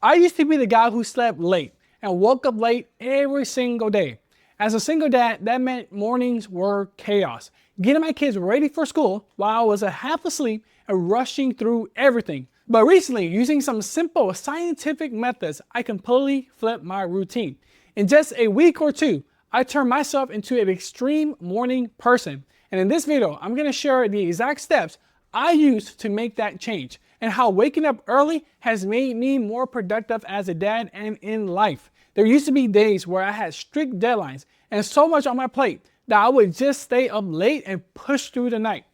I used to be the guy who slept late and woke up late every single day. As a single dad, that meant mornings were chaos. Getting my kids ready for school while I was half asleep and rushing through everything. But recently, using some simple scientific methods, I completely flipped my routine. In just a week or two, I turned myself into an extreme morning person. And in this video, I'm going to share the exact steps I used to make that change and how waking up early has made me more productive as a dad and in life. There used to be days where I had strict deadlines and so much on my plate that I would just stay up late and push through the night.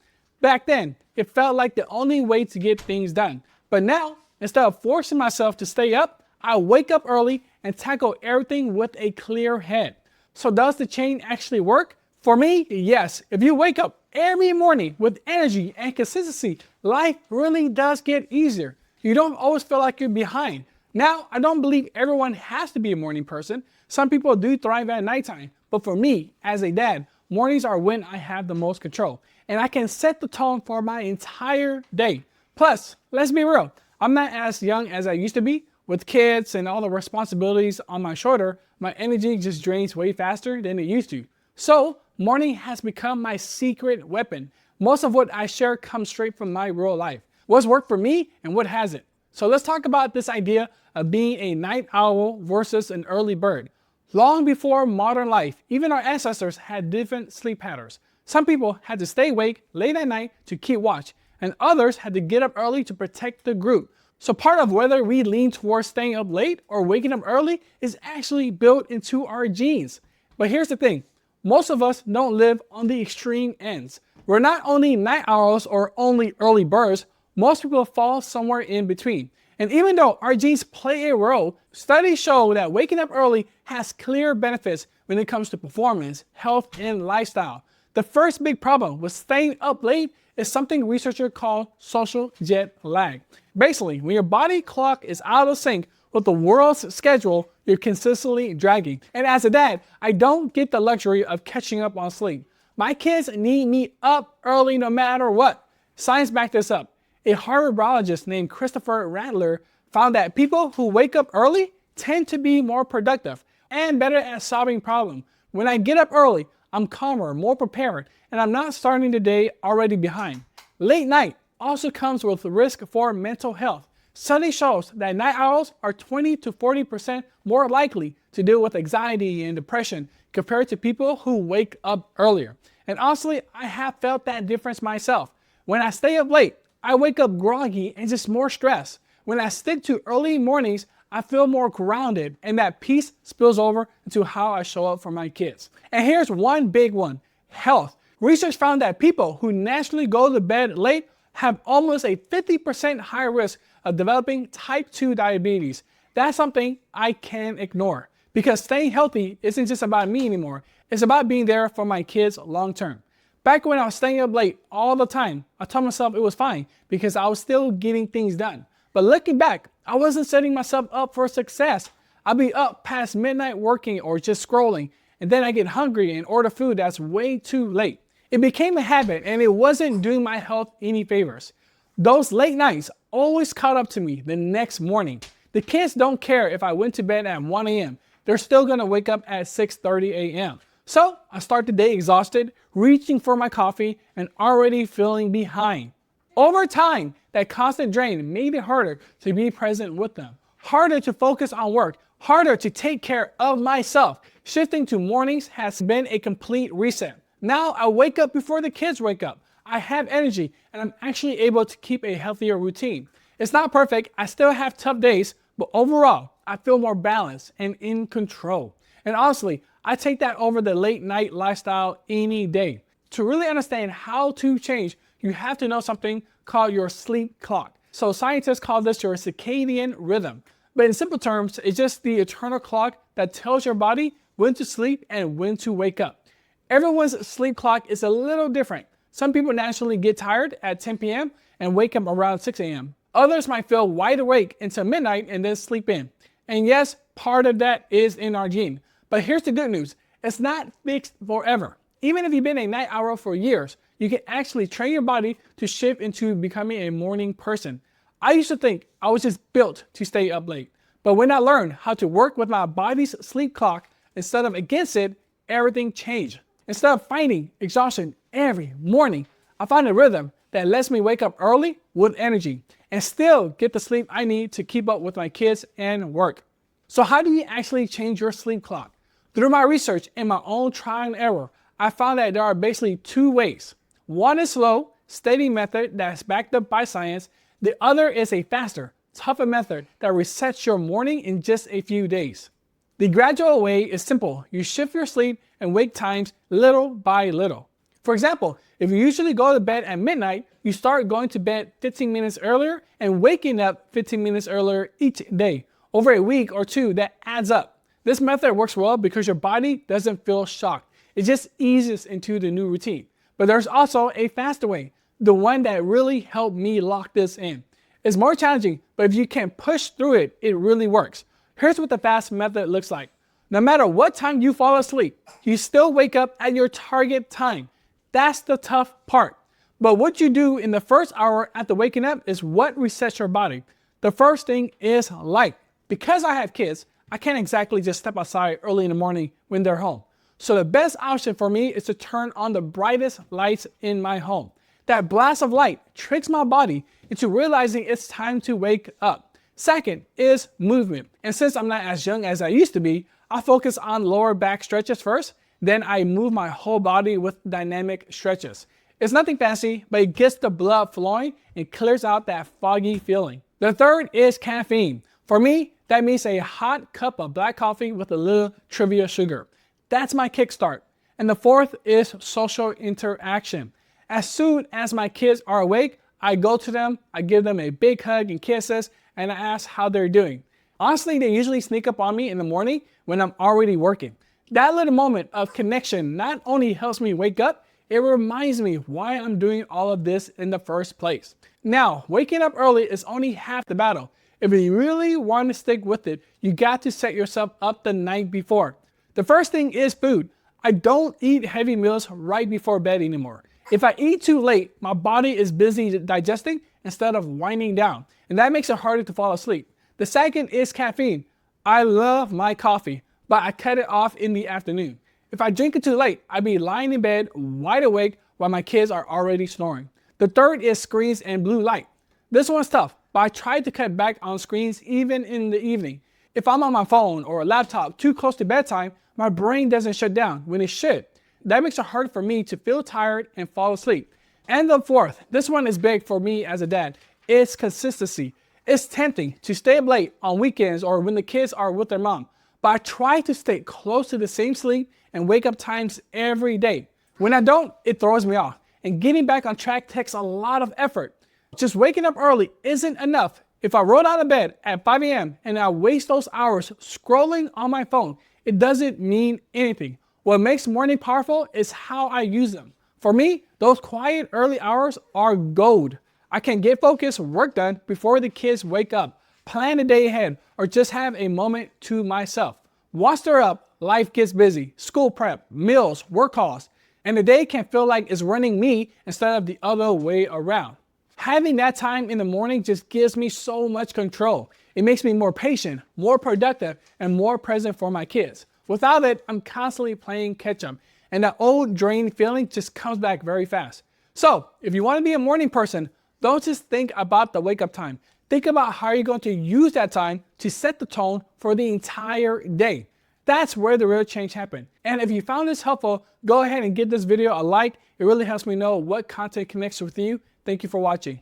Back then, it felt like the only way to get things done. But now, instead of forcing myself to stay up, I wake up early and tackle everything with a clear head. So does the change actually work? For me, yes. If you wake up every morning with energy and consistency, life really does get easier. You don't always feel like you're behind. Now, I don't believe everyone has to be a morning person. Some people do thrive at nighttime. But for me, as a dad, mornings are when I have the most control. And I can set the tone for my entire day. Plus, let's be real, I'm not as young as I used to be. With kids and all the responsibilities on my shoulder, my energy just drains way faster than it used to. So, morning has become my secret weapon. Most of what I share comes straight from my real life. What's worked for me and what hasn't. So let's talk about this idea of being a night owl versus an early bird. Long before modern life, even our ancestors had different sleep patterns. Some people had to stay awake late at night to keep watch, and others had to get up early to protect the group. So part of whether we lean towards staying up late or waking up early is actually built into our genes. But here's the thing. Most of us don't live on the extreme ends. We're not only night owls or only early birds, most people fall somewhere in between. And even though our genes play a role, studies show that waking up early has clear benefits when it comes to performance, health, and lifestyle. The first big problem with staying up late is something researchers call social jet lag. Basically, when your body clock is out of sync with the world's schedule, you're consistently dragging. And as a dad, I don't get the luxury of catching up on sleep. My kids need me up early no matter what. Science backed this up. A Harvard biologist named Christopher Rattler found that people who wake up early tend to be more productive and better at solving problems. When I get up early, I'm calmer, more prepared, and I'm not starting the day already behind. Late night also comes with risk for mental health. Study shows that night owls are 20 to 40% more likely to deal with anxiety and depression compared to people who wake up earlier. And honestly, I have felt that difference myself. When I stay up late, I wake up groggy and just more stressed. When I stick to early mornings, I feel more grounded, and that peace spills over into how I show up for my kids. And here's one big one, health. Research found that people who naturally go to bed late have almost a 50% higher risk of developing type 2 diabetes. That's something I can't ignore because staying healthy isn't just about me anymore. It's about being there for my kids long term. Back when I was staying up late all the time, I told myself it was fine because I was still getting things done. But looking back, I wasn't setting myself up for success. I'd be up past midnight working or just scrolling, and then I get hungry and order food that's way too late. It became a habit and it wasn't doing my health any favors. Those late nights always caught up to me the next morning. The kids don't care if I went to bed at 1 a.m. They're still gonna wake up at 6:30 a.m. So I start the day exhausted, reaching for my coffee, and already feeling behind. Over time, that constant drain made it harder to be present with them, harder to focus on work, harder to take care of myself. Shifting to mornings has been a complete reset. Now I wake up before the kids wake up. I have energy, and I'm actually able to keep a healthier routine. It's not perfect, I still have tough days, but overall, I feel more balanced and in control. And honestly, I take that over the late night lifestyle any day. To really understand how to change, you have to know something called your sleep clock. So scientists call this your circadian rhythm. But in simple terms, it's just the eternal clock that tells your body when to sleep and when to wake up. Everyone's sleep clock is a little different. Some people naturally get tired at 10 p.m. and wake up around 6 a.m. Others might feel wide awake until midnight and then sleep in. And yes, part of that is in our gene. But here's the good news. It's not fixed forever. Even if you've been a night owl for years, you can actually train your body to shift into becoming a morning person. I used to think I was just built to stay up late. But when I learned how to work with my body's sleep clock instead of against it, everything changed. Instead of fighting exhaustion every morning, I found a rhythm that lets me wake up early with energy and still get the sleep I need to keep up with my kids and work. So how do you actually change your sleep clock? Through my research and my own trial and error, I found that there are basically two ways. One is slow, steady method that's backed up by science. The other is a faster, tougher method that resets your morning in just a few days. The gradual way is simple. You shift your sleep and wake times little by little. For example, if you usually go to bed at midnight, you start going to bed 15 minutes earlier and waking up 15 minutes earlier each day. Over a week or two, that adds up. This method works well because your body doesn't feel shocked. It just eases into the new routine. But there's also a faster way, the one that really helped me lock this in. It's more challenging, but if you can push through it, it really works. Here's what the fast method looks like. No matter what time you fall asleep, you still wake up at your target time. That's the tough part. But what you do in the first hour after waking up is what resets your body. The first thing is light. Because I have kids, I can't exactly just step outside early in the morning when they're home. So the best option for me is to turn on the brightest lights in my home. That blast of light tricks my body into realizing it's time to wake up. Second is movement. And since I'm not as young as I used to be, I focus on lower back stretches first. Then I move my whole body with dynamic stretches. It's nothing fancy, but it gets the blood flowing and clears out that foggy feeling. The third is caffeine. For me, that means a hot cup of black coffee with a little trivia sugar. That's my kickstart. And the fourth is social interaction. As soon as my kids are awake, I go to them, I give them a big hug and kisses, and I ask how they're doing. Honestly, they usually sneak up on me in the morning when I'm already working. That little moment of connection not only helps me wake up, it reminds me why I'm doing all of this in the first place. Now, waking up early is only half the battle. If you really want to stick with it, you got to set yourself up the night before. The first thing is food. I don't eat heavy meals right before bed anymore. If I eat too late, my body is busy digesting instead of winding down, and that makes it harder to fall asleep. The second is caffeine. I love my coffee, but I cut it off in the afternoon. If I drink it too late, I'd be lying in bed wide awake while my kids are already snoring. The third is screens and blue light. This one's tough, but I try to cut back on screens even in the evening. If I'm on my phone or a laptop too close to bedtime, my brain doesn't shut down when it should. That makes it hard for me to feel tired and fall asleep. And the fourth, this one is big for me as a dad, is consistency. It's tempting to stay up late on weekends or when the kids are with their mom, but I try to stay close to the same sleep and wake up times every day. When I don't, it throws me off, and getting back on track takes a lot of effort. Just waking up early isn't enough. If I roll out of bed at 5 a.m. and I waste those hours scrolling on my phone, it doesn't mean anything. What makes morning powerful is how I use them. For me, those quiet early hours are gold. I can get focused work done before the kids wake up, plan the day ahead, or just have a moment to myself. Once they're up, life gets busy. School prep, meals, work calls, and the day can feel like it's running me instead of the other way around. Having that time in the morning just gives me so much control. It makes me more patient, more productive, and more present for my kids. Without it, I'm constantly playing catch up, and that old drained feeling just comes back very fast. So, if you want to be a morning person, don't just think about the wake up time. Think about how you're going to use that time to set the tone for the entire day. That's where the real change happens. And if you found this helpful, go ahead and give this video a like. It really helps me know what content connects with you. Thank you for watching.